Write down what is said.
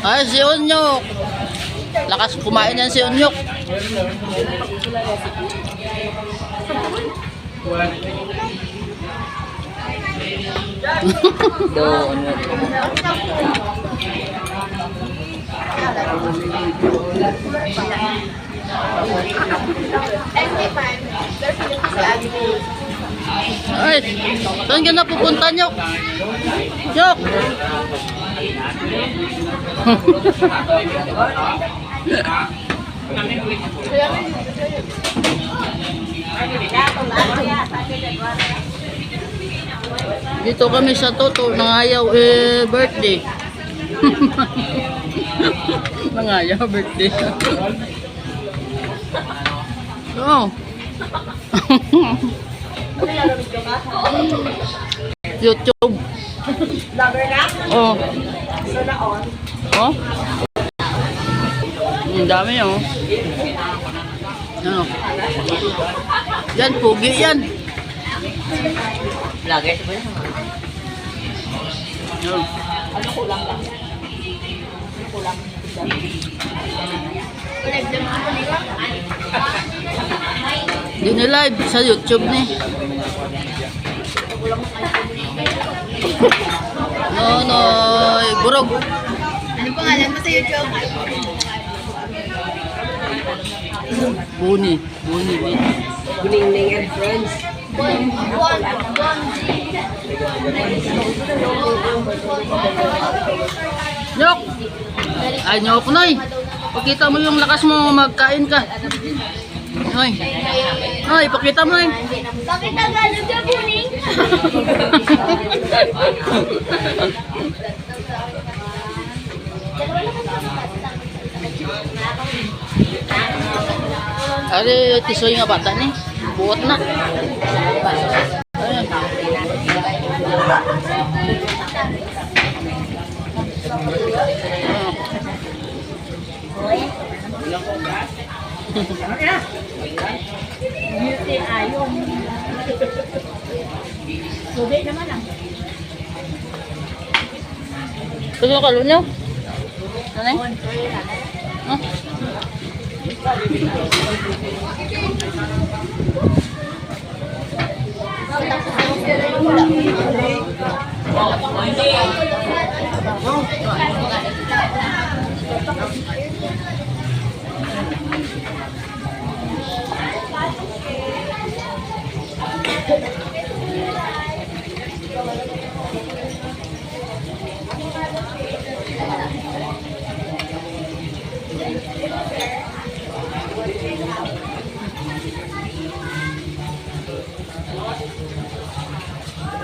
Ay, si Unyok. Lakas kumain yan si Unyok. Doon. Ay, saan ka na pupunta, Nyok? Nyok! Dito kami sa Toto, nangayaw birthday. Nangayaw birthday. Oh. YouTube. Vlogger na? Oh. So na on? Oh. Ang dami oh. Ano? Yan, pugi yan. Vlogger ba yan? Yan. Ano kulang lang? Kulang. Live lang ako nila. Hindi na live sa YouTube ni. Nonoy, burog. Ano pangalan mo sa YouTube? Buni, Buni. Good evening and friends. Nyok! Ay, Nyok, Noy. Pakita mo yung lakas mo, magkain ka. Noy. Noy, pakita mo eh. Bakit Tagalog ka, Buning? Ari, tisoy nga bata ni. Buot na. Ayan. Beauty ayaw. Subi naman lang. Gusto ka lunyaw? Ano eh? Huh?